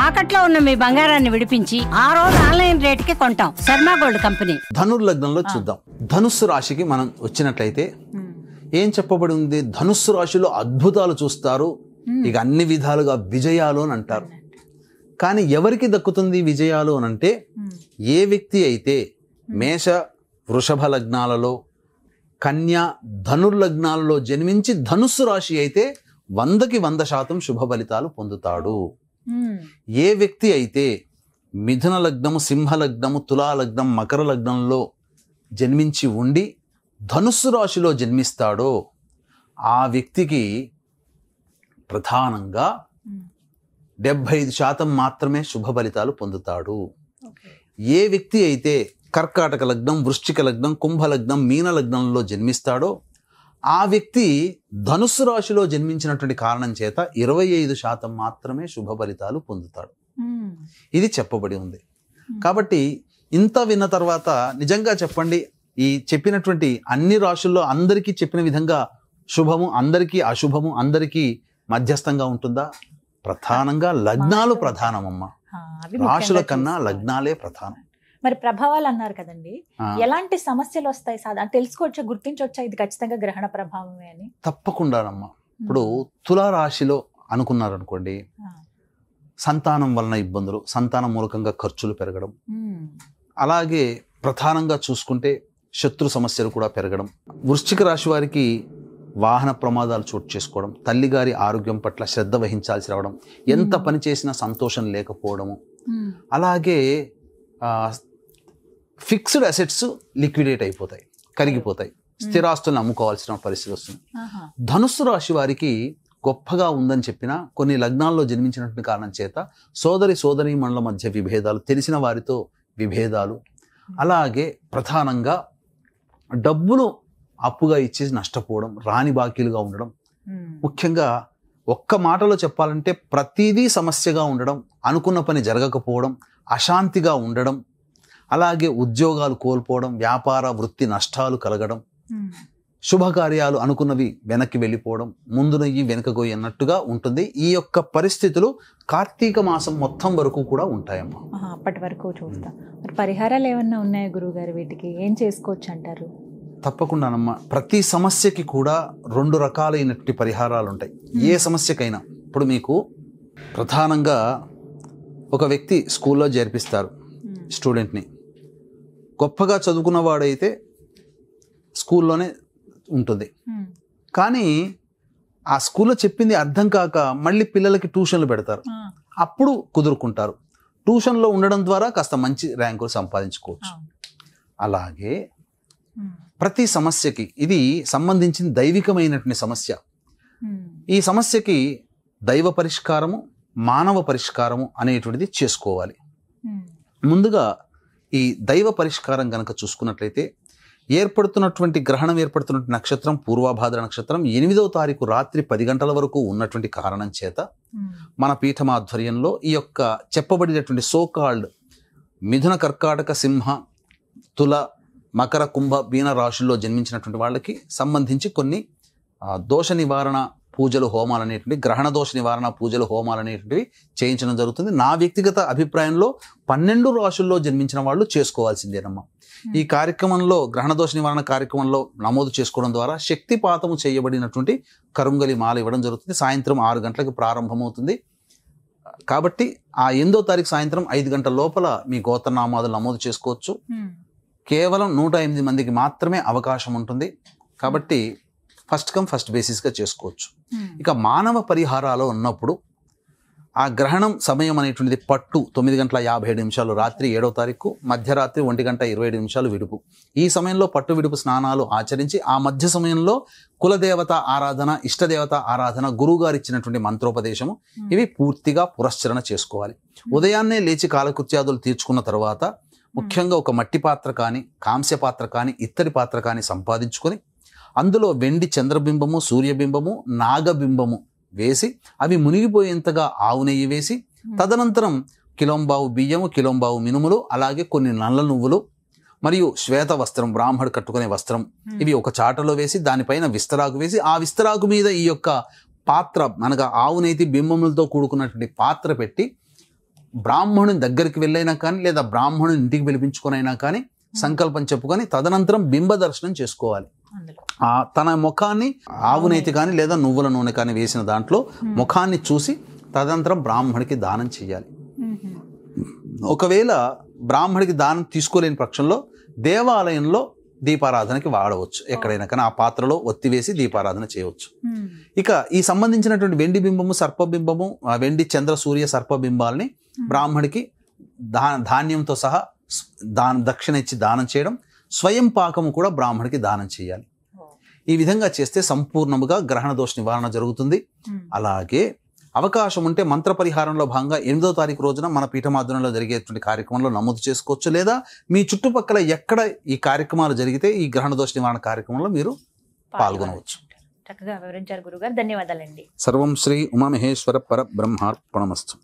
తాకట్లో ఉన్న మీ బంగారాన్ని విడిపించి ఆ రోజు ఆన్లైన్ రేటుకి కొంటాం. Sharma gold company. ధనుర్లగ్నంలో చూద్దాం. ధనుస్సు రాశికి మనం వచ్చినట్లయితే ఏం చెప్పబడి ఉంది? ధనుస్సు రాశిలో అద్భుతాలు చూస్తారు, ఇక అన్ని విధాలుగా విజయాలు అని అంటారు. కానీ ఎవరికి దక్కుతుంది విజయాలు అని అంటే, ఏ వ్యక్తి అయితే మేష వృషభ లగ్నాలలో, కన్యా ధనుర్లగ్నాలలో జన్మించి ధనుస్సు రాశి అయితే 100కి 100% శుభ ఫలితాలు పొందుతాడు. ఏ వ్యక్తి అయితే మిథున లగ్నము, సింహ లగ్నము, తులా లగ్నం, మకర లగ్నంలో జన్మించి ఉండి ధనుస్సు రాశిలో జన్మిస్తాడో ఆ వ్యక్తికి ప్రధానంగా 75% మాత్రమే శుభ ఫలితాలు పొందుతాడు. ఏ వ్యక్తి అయితే కర్కాటక లగ్నం, వృశ్చిక లగ్నం, కుంభ లగ్నం, మీన లగ్నంలో జన్మిస్తాడో ఆ వ్యక్తి ధనుస్సు రాశిలో జన్మించినటువంటి కారణం చేత 25% మాత్రమే శుభ ఫలితాలు పొందుతాడు. ఇది చెప్పబడి ఉంది. కాబట్టి ఇంత విన్న తర్వాత నిజంగా చెప్పండి, ఈ చెప్పినటువంటి అన్ని రాశుల్లో అందరికీ చెప్పిన విధంగా శుభము, అందరికీ అశుభము, అందరికీ మధ్యస్థంగా ఉంటుందా? ప్రధానంగా లగ్నాలు ప్రధానమమ్మా. రాశుల కన్నా లగ్నాలే ప్రధానం. మరి ప్రభావాలు అన్నారు కదండి, ఎలాంటి సమస్యలు వస్తాయి? తెలుసుకోవచ్చా, గుర్తించవచ్చా ఇది ఖచ్చితంగా గ్రహణ ప్రభావమే అని? తప్పకుండానమ్మా. ఇప్పుడు తులా రాశిలో అనుకున్నారనుకోండి, సంతానం వలన ఇబ్బందులు, సంతానం మూలకంగా ఖర్చులు పెరగడం, అలాగే ప్రధానంగా చూసుకుంటే శత్రు సమస్యలు కూడా పెరగడం. వృశ్చిక రాశి వారికి వాహన ప్రమాదాలు చోటు చేసుకోవడం, తల్లిగారి ఆరోగ్యం పట్ల శ్రద్ధ వహించాల్సి రావడం, ఎంత పని చేసినా సంతోషం లేకపోవడము, అలాగే ఫిక్స్డ్ అసెట్స్ లిక్విడేట్ అయిపోతాయి, కరిగిపోతాయి, స్థిరాస్తులను అమ్ముకోవాల్సిన పరిస్థితి వస్తుంది. ధనుస్సు రాశి వారికి గొప్పగా ఉందని చెప్పినా కొన్ని లగ్నాల్లో జన్మించినటువంటి కారణం చేత సోదరీమణుల మధ్య విభేదాలు, తెలిసిన వారితో విభేదాలు, అలాగే ప్రధానంగా డబ్బులు అప్పుగా ఇచ్చేసి నష్టపోవడం, రాని బాకీలుగా ఉండడం, ముఖ్యంగా ఒక్క మాటలో చెప్పాలంటే ప్రతిదీ సమస్యగా ఉండడం, అనుకున్న పని జరగకపోవడం, అశాంతిగా ఉండడం, అలాగే ఉద్యోగాలు కోల్పోవడం, వ్యాపార వృత్తి నష్టాలు కలగడం, శుభకార్యాలు అనుకున్నవి వెనక్కి వెళ్ళిపోవడం, ముందునయ్యి వెనకగోయి అన్నట్టుగా ఉంటుంది. ఈ యొక్క పరిస్థితులు కార్తీక మాసం మొత్తం వరకు కూడా ఉంటాయమ్మా. అప్పటి వరకు చూస్తాం. మరి పరిహారాలు ఏమన్నా ఉన్నాయా గురువుగారు? వీటికి ఏం చేసుకోవచ్చు అంటారు? తప్పకుండానమ్మా. ప్రతి సమస్యకి కూడా 2 రకాలైనటువంటి పరిహారాలు ఉంటాయి, ఏ సమస్యకైనా. ఇప్పుడు మీకు ప్రధానంగా ఒక వ్యక్తి స్కూల్లో చేర్పిస్తారు స్టూడెంట్ని. గొప్పగా చదువుకున్నవాడైతే స్కూల్లోనే ఉంటుంది, కానీ ఆ స్కూల్లో చెప్పింది అర్థం కాక మళ్ళీ పిల్లలకి ట్యూషన్లు పెడతారు, అప్పుడు కుదురుకుంటారు. ట్యూషన్లో ఉండడం ద్వారా కాస్త మంచి ర్యాంకులు సంపాదించుకోవచ్చు. అలాగే ప్రతి సమస్యకి ఇది సంబంధించిన దైవికమైనటువంటి సమస్య. ఈ సమస్యకి దైవ పరిష్కారము, మానవ పరిష్కారము అనేటువంటిది చేసుకోవాలి. ముందుగా ఈ దైవ పరిష్కారం కనుక చూసుకున్నట్లయితే, ఏర్పడుతున్నటువంటి గ్రహణం ఏర్పడుతున్నటువంటి నక్షత్రం పూర్వభాద్ర నక్షత్రం 8వ తారీఖు రాత్రి 10 గంటల వరకు ఉన్నటువంటి కారణం చేత మన పీఠమాధ్వర్యంలో ఈ యొక్క చెప్పబడినటువంటి సోకాల్డ్ మిథున, కర్కాటక, సింహ, తుల, మకర, కుంభ, మీన రాశుల్లో జన్మించినటువంటి వాళ్ళకి సంబంధించి కొన్ని దోష నివారణ పూజలు, హోమాలు అనేటువంటి, గ్రహణ దోష నివారణ పూజలు, హోమాలు అనేటువంటివి చేయించడం జరుగుతుంది. నా వ్యక్తిగత అభిప్రాయంలో 12 రాశుల్లో జన్మించిన వాళ్ళు చేసుకోవాల్సిందేనమ్మా. ఈ కార్యక్రమంలో, గ్రహణ దోష నివారణ కార్యక్రమంలో నమోదు చేసుకోవడం ద్వారా శక్తిపాతము చేయబడినటువంటి కరుంగలి మాల ఇవ్వడం జరుగుతుంది. సాయంత్రం 6 గంటలకు ప్రారంభమవుతుంది. కాబట్టి ఆ 8వ తారీఖు సాయంత్రం 5 గంటల లోపల మీ గోత్రనామాదులు నమోదు చేసుకోవచ్చు. కేవలం 108 మందికి మాత్రమే అవకాశం ఉంటుంది. కాబట్టి ఫస్ట్ కమ్ ఫస్ట్ బేసిస్గా చేసుకోవచ్చు. ఇక మానవ పరిహారాలు ఉన్నప్పుడు ఆ గ్రహణం సమయం అనేటువంటిది పట్టు 9:57 రాత్రి 7వ తారీఖు, మధ్యరాత్రి 1:27 విడుపు. ఈ సమయంలో పట్టు విడుపు స్నానాలు ఆచరించి ఆ మధ్య సమయంలో కులదేవత ఆరాధన, ఇష్టదేవత ఆరాధన, గురువుగారు ఇచ్చినటువంటి మంత్రోపదేశము, ఇవి పూర్తిగా పురస్చరణ చేసుకోవాలి. ఉదయాన్నే లేచి కాలకృత్యాదులు తీర్చుకున్న తర్వాత ముఖ్యంగా ఒక మట్టి పాత్ర కానీ, కాంస్య పాత్ర కానీ, ఇత్తడి పాత్ర కానీ సంపాదించుకొని అందులో వెండి చంద్రబింబము, సూర్యబింబము, నాగబింబము వేసి అవి మునిగిపోయేంతగా ఆవు నెయ్యి వేసి, తదనంతరం కిలోంబావు బియ్యము, కిలోంబావు మినుములు, అలాగే కొన్ని నల్ల నువ్వులు మరియు శ్వేత వస్త్రం, బ్రాహ్మడు కట్టుకునే వస్త్రం, ఇవి ఒక చాటలో వేసి దానిపైన విస్తరాకు వేసి, ఆ విస్తరాకు మీద ఈ యొక్క పాత్ర అనగా ఆవు నేతి బింబములతో కూడుకున్నటువంటి పాత్ర పెట్టి బ్రాహ్మణుని దగ్గరికి వెళ్ళైనా కానీ లేదా బ్రాహ్మణుని ఇంటికి పిలిపించుకొనైనా కానీ సంకల్పం చెప్పుకొని తదనంతరం బింబ దర్శనం చేసుకోవాలి. అందులో తన ముఖాన్ని ఆవు నేతి కానీ లేదా నువ్వుల నూనె కానీ వేసిన దాంట్లో ముఖాన్ని చూసి తదనంతరం బ్రాహ్మడికి దానం చేయాలి. ఒకవేళ బ్రాహ్మడికి దానం తీసుకోలేని పక్షంలో దేవాలయంలో దీపారాధనకి వాడవచ్చు. ఎక్కడైనా కానీ ఆ పాత్రలో ఒత్తి వేసి దీపారాధన చేయవచ్చు. ఇక ఈ సంబంధించినటువంటి వెండి బింబము, సర్పబింబము, వెండి చంద్ర సూర్య సర్పబింబాలని బ్రాహ్మడికి ధాన్యంతో సహా దక్షిణ ఇచ్చి దానం చేయడం, స్వయం పాకము కూడా బ్రాహ్మడికి దానం చేయాలి. ఈ విధంగా చేస్తే సంపూర్ణముగా గ్రహణ దోష నివారణ జరుగుతుంది. అలాగే అవకాశం ఉంటే మంత్ర పరిహారంలో భాగంగా 8వ తారీఖు రోజున మన పీఠమాధ్వర్యంలో జరిగేటువంటి కార్యక్రమంలో నమోదు చేసుకోవచ్చు. లేదా మీ చుట్టుపక్కల ఎక్కడ ఈ కార్యక్రమాలు జరిగితే ఈ గ్రహణ దోష నివారణ కార్యక్రమంలో మీరు పాల్గొనవచ్చు. చక్కగా వివరించారు గురుగారు, ధన్యవాదాలండి. సర్వం శ్రీ ఉమామహేశ్వర పరబ్రహ్మార్పణమస్తు.